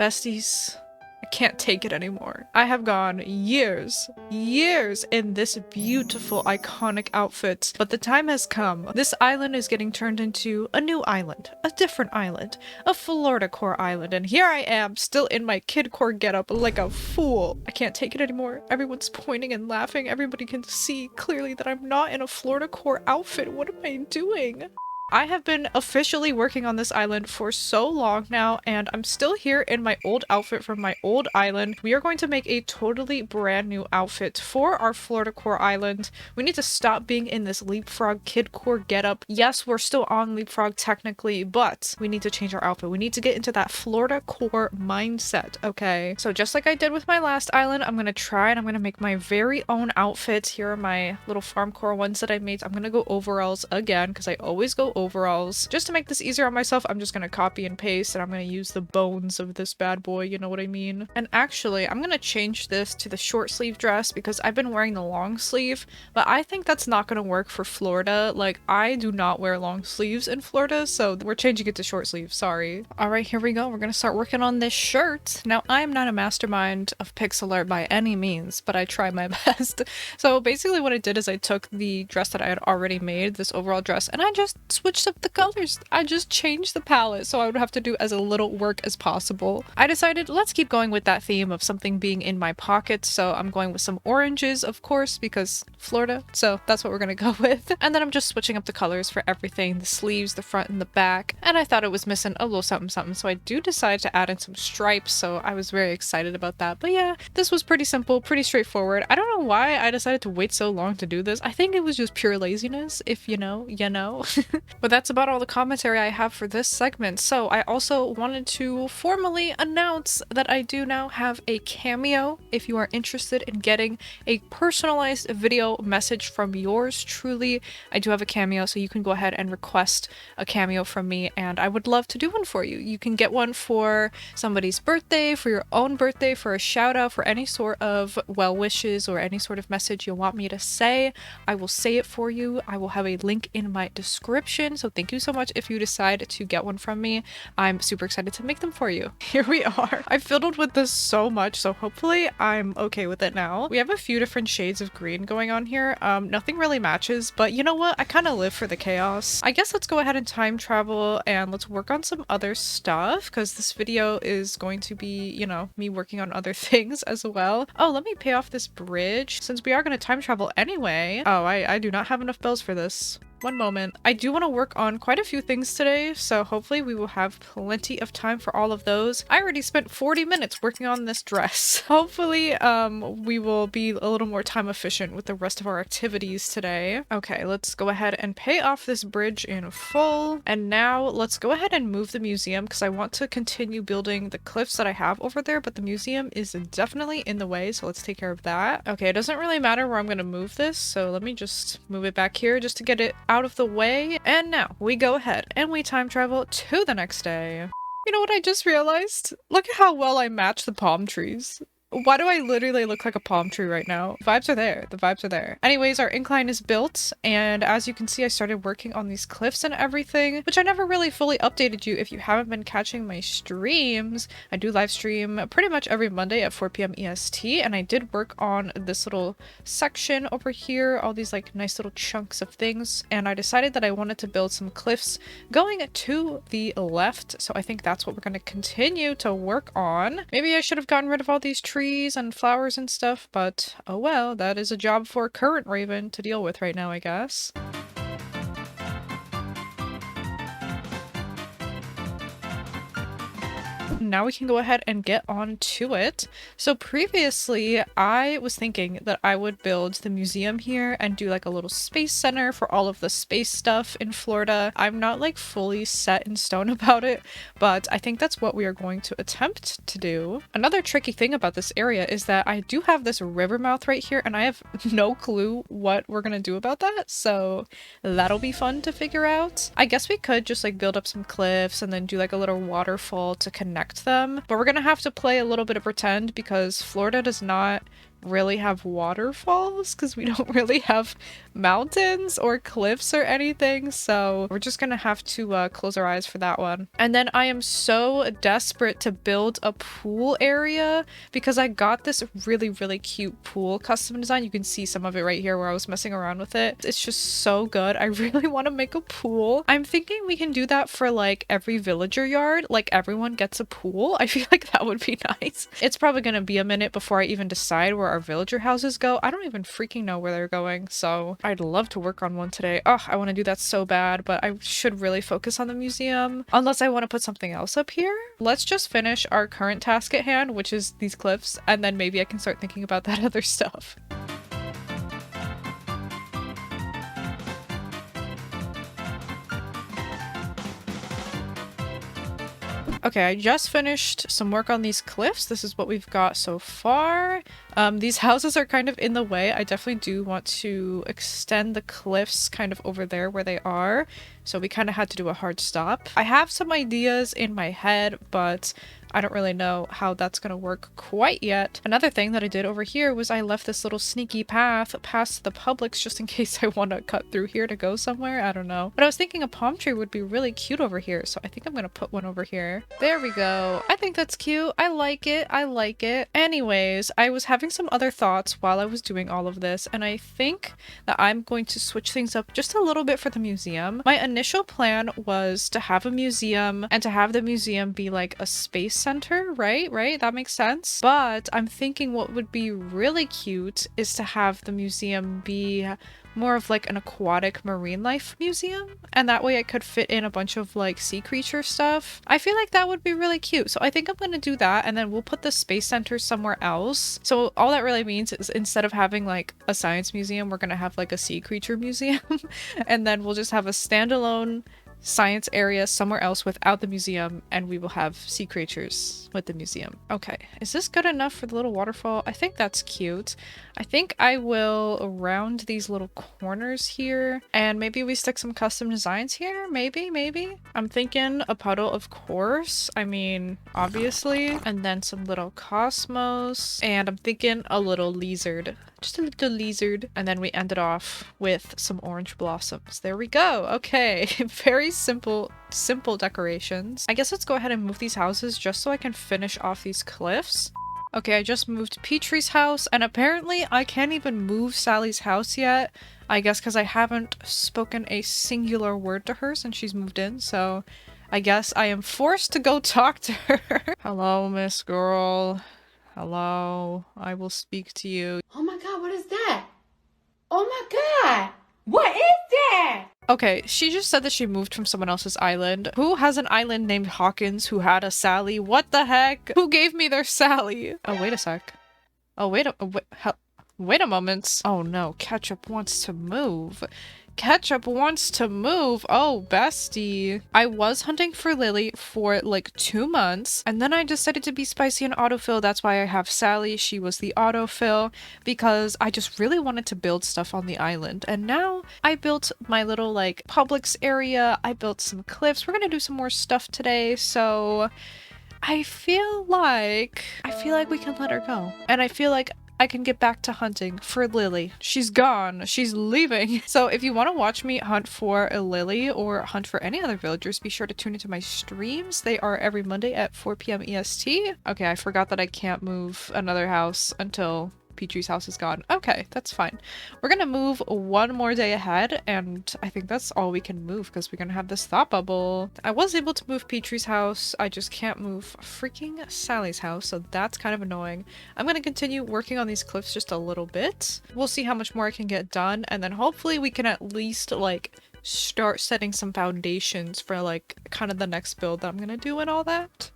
Besties, I can't take it anymore. I have gone years in this beautiful, iconic outfit, but the time has come. This island is getting turned into a new island, a different island, a Florida core island, and here I am, still in my kid core getup like a fool. I can't take it anymore. Everyone's pointing and laughing. Everybody can see clearly that I'm not in a Florida core outfit. What am I doing? I have been officially working on this island for so long now, and I'm still here in my old outfit from my old island. We are going to make a totally brand new outfit for our Florida core island. We need to stop being in this leapfrog kid core getup. Yes, we're still on leapfrog technically, but we need to change our outfit. We need to get into that Florida core mindset, okay? So just like I did with my last island, I'm gonna try and I'm gonna make my very own outfit. Here are my little farm core ones that I made. I'm gonna go overalls again because I always go overalls. Just to make this easier on myself, I'm just gonna copy and paste and I'm gonna use the bones of this bad boy, you know what I mean? And actually, I'm gonna change this to the short sleeve dress because I've been wearing the long sleeve, but I think that's not gonna work for Florida. Like, I do not wear long sleeves in Florida, so we're changing it to short sleeve, sorry. Alright, here we go. We're gonna start working on this shirt. Now, I am not a mastermind of pixel art by any means, but I try my best. So basically what I did is I took the dress that I had already made, this overall dress, and I just switched up the colors. I just changed the palette so I would have to do as a little work as possible. I decided let's keep going with that theme of something being in my pocket, so I'm going with some oranges, of course, because Florida, so that's what we're gonna go with. And then I'm just switching up the colors for everything, the sleeves, the front and the back, and I thought it was missing a little something something, so I do decide to add in some stripes, so I was very excited about that. But yeah, this was pretty simple, pretty straightforward. I don't know why I decided to wait so long to do this. I think it was just pure laziness, if you know, you know. But that's about all the commentary I have for this segment. So I also wanted to formally announce that I do now have a cameo. If you are interested in getting a personalized video message from yours truly, I do have a cameo, so you can go ahead and request a cameo from me and I would love to do one for you. You can get one for somebody's birthday, for your own birthday, for a shout out, for any sort of well wishes or any sort of message you want me to say. I will say it for you. I will have a link in my description, so thank you so much if you decide to get one from me. I'm super excited to make them for you. Here we are. I fiddled with this so much, so hopefully I'm okay with it now. We have a few different shades of green going on here. Nothing really matches, but you know what? I kind of live for the chaos. I guess let's go ahead and time travel and let's work on some other stuff because this video is going to be, you know, me working on other things as well. Oh, let me pay off this bridge since we are going to time travel anyway. Oh, I do not have enough bells for this. One moment. I do want to work on quite a few things today, so hopefully we will have plenty of time for all of those. I already spent 40 minutes working on this dress. Hopefully, we will be a little more time efficient with the rest of our activities today. Okay, let's go ahead and pay off this bridge in full. And now let's go ahead and move the museum because I want to continue building the cliffs that I have over there, but the museum is definitely in the way, so let's take care of that. Okay, it doesn't really matter where I'm going to move this, so let me just move it back here just to get it out of the way. And now we go ahead and we time travel to the next day. You know what I just realized? Look at how well I match the palm trees. Why do I literally look like a palm tree right now? Vibes are there. The vibes are there. Anyways, our incline is built, and as you can see, I started working on these cliffs and everything, which I never really fully updated you if you haven't been catching my streams. I do live stream pretty much every Monday at 4 p.m. EST, and I did work on this little section over here, all these like nice little chunks of things, and I decided that I wanted to build some cliffs going to the left, so I think that's what we're going to continue to work on. Maybe I should have gotten rid of all these trees and flowers and stuff, but oh well, that is a job for current Raven to deal with right now, I guess. Now we can go ahead and get on to it. So previously I was thinking that I would build the museum here and do like a little space center for all of the space stuff in Florida. I'm not like fully set in stone about it, but I think that's what we are going to attempt to do. Another tricky thing about this area is that I do have this river mouth right here and I have no clue what we're gonna do about that, so that'll be fun to figure out. I guess we could just like build up some cliffs and then do like a little waterfall to connect them, but we're gonna have to play a little bit of pretend because Florida does not really have waterfalls because we don't really have mountains or cliffs or anything. So we're just gonna have to close our eyes for that one. And then I am so desperate to build a pool area because I got this really, really cute pool custom design. You can see some of it right here where I was messing around with it. It's just so good. I really want to make a pool. I'm thinking we can do that for like every villager yard. Like everyone gets a pool. I feel like that would be nice. It's probably gonna be a minute before I even decide where our villager houses go. I don't even freaking know where they're going. So I'd love to work on one today. Oh, I want to do that so bad, but I should really focus on the museum unless I want to put something else up here. Let's just finish our current task at hand, which is these cliffs, and then maybe I can start thinking about that other stuff. Okay, I just finished some work on these cliffs. This is what we've got so far. These houses are kind of in the way. I definitely do want to extend the cliffs kind of over there where they are. So we kind of had to do a hard stop. I have some ideas in my head, but I don't really know how that's gonna work quite yet. Another thing that I did over here was I left this little sneaky path past the Publix just in case I want to cut through here to go somewhere. I don't know. But I was thinking a palm tree would be really cute over here, so I think I'm gonna put one over here. There we go. I think that's cute. I like it. I like it. Anyways, I was having some other thoughts while I was doing all of this, and I think that I'm going to switch things up just a little bit for the museum. My initial plan was to have a museum and to have the museum be like a space center, right? That makes sense. But I'm thinking what would be really cute is to have the museum be more of like an aquatic marine life museum, and that way I could fit in a bunch of like sea creature stuff. I feel like that would be really cute, so I think I'm gonna do that, and then we'll put the space center somewhere else. So all that really means is instead of having like a science museum, we're gonna have like a sea creature museum and then we'll just have a standalone science area somewhere else without the museum, and we will have sea creatures with the museum. Okay, is this good enough for the little waterfall? I think that's cute. I think I will round these little corners here, and maybe we stick some custom designs here. Maybe. I'm thinking a puddle, of course. I mean, obviously. And then some little cosmos, and I'm thinking a little lizard. Just a little lizard. And then we ended off with some orange blossoms. There we go. Okay. Very simple decorations. I guess let's go ahead and move these houses just so I can finish off these cliffs. Okay, I just moved Petrie's house, and apparently I can't even move Sally's house yet. I guess because I haven't spoken a singular word to her since she's moved in, so I guess I am forced to go talk to her. Hello, Miss Girl. Hello, I will speak to you. Oh my god, what is that? Oh my god! What is that? Okay, she just said that she moved from someone else's island. Who has an island named Hawkins who had a Sally? What the heck? Who gave me their Sally? Oh, wait a sec. Oh, wait a moment. Oh no, Ketchup wants to move. Ketchup wants to move. Oh, bestie. I was hunting for Lily for like 2 months, and then I decided to be spicy and autofill. That's why I have Sally. She was the autofill because I just really wanted to build stuff on the island. And now I built my little like Publix area. I built some cliffs. We're gonna do some more stuff today, so I feel like we can let her go. And I feel like I can get back to hunting for Lily. She's gone. She's leaving. So if you want to watch me hunt for a Lily or hunt for any other villagers, be sure to tune into my streams. They are every Monday at 4 p.m. EST. Okay, I forgot that I can't move another house until Petrie's house is gone. Okay, that's fine. We're gonna move one more day ahead, and I think that's all we can move because we're gonna have this thought bubble. I was able to move Petrie's house. I just can't move freaking Sally's house, so that's kind of annoying. I'm gonna continue working on these cliffs just a little bit. We'll see how much more I can get done, and then hopefully we can at least like start setting some foundations for like kind of the next build that I'm gonna do and all that.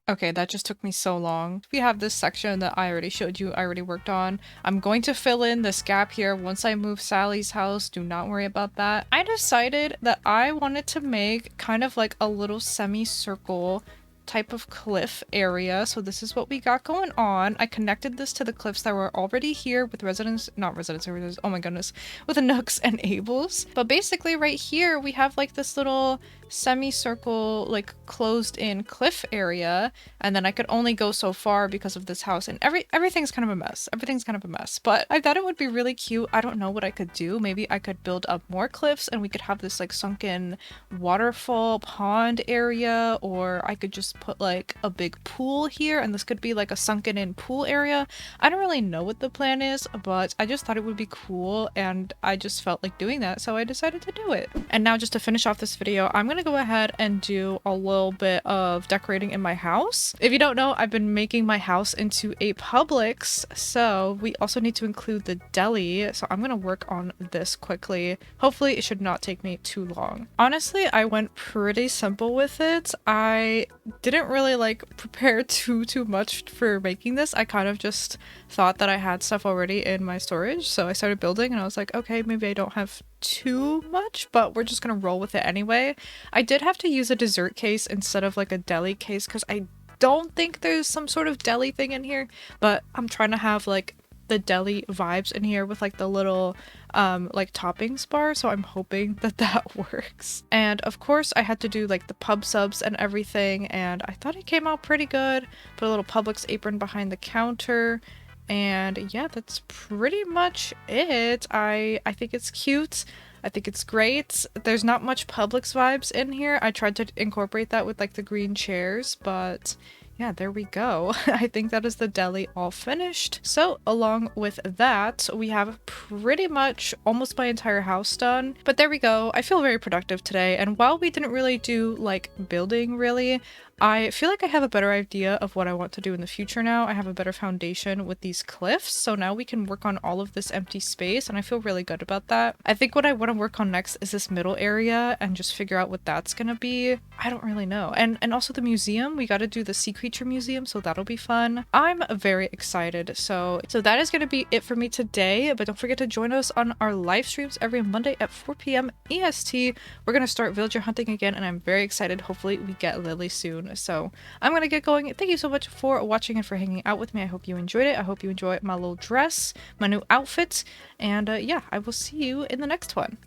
Okay, that just took me so long. We have this section that I already showed you, I already worked on. I'm going to fill in this gap here once I move Sally's house. Do not worry about that. I decided that I wanted to make kind of like a little semicircle type of cliff area. So this is what we got going on. I connected this to the cliffs that were already here with not residence areas, oh my goodness, with the nooks and ables. But basically right here we have like this little semicircle, like closed in cliff area, and then I could only go so far because of this house, and everything's kind of a mess. Everything's kind of a mess, but I thought it would be really cute. I don't know what I could do. Maybe I could build up more cliffs and we could have this like sunken waterfall pond area, or I could just put like a big pool here and this could be like a sunken in pool area. I don't really know what the plan is, but I just thought it would be cool and I just felt like doing that, so I decided to do it. And now just to finish off this video, I'm gonna go ahead and do a little bit of decorating in my house. If you don't know, I've been making my house into a Publix, so we also need to include the deli, so I'm gonna work on this quickly. Hopefully it should not take me too long. Honestly, I went pretty simple with it. I didn't really like prepare too much for making this. I kind of just thought that I had stuff already in my storage, so I started building and I was like, okay, maybe I don't have too much, but we're just gonna roll with it anyway. I did have to use a dessert case instead of like a deli case because I don't think there's some sort of deli thing in here, but I'm trying to have like the deli vibes in here with like the little like toppings bar, so I'm hoping that that works. And of course I had to do like the pub subs and everything, and I thought it came out pretty good. Put a little Publix apron behind the counter, and yeah, that's pretty much it. I think it's cute. I think it's great. There's not much Publix vibes in here. I tried to incorporate that with like the green chairs, but yeah, there we go. I think that is the deli all finished. So along with that, we have pretty much almost my entire house done. But there we go. I feel very productive today. And while we didn't really do like building really, I feel like I have a better idea of what I want to do in the future now. I have a better foundation with these cliffs, so now we can work on all of this empty space, and I feel really good about that. I think what I want to work on next is this middle area and just figure out what that's gonna be. I don't really know. And also the museum. We got to do the sea creature museum, so that'll be fun. I'm very excited. So that is gonna be it for me today, but don't forget to join us on our live streams every Monday at 4 p.m. EST. We're gonna start villager hunting again, and I'm very excited. Hopefully we get Lily soon. So I'm gonna get going. Thank you so much for watching and for hanging out with me. I hope you enjoyed it. I hope you enjoy my little dress, my new outfit, and yeah, I will see you in the next one.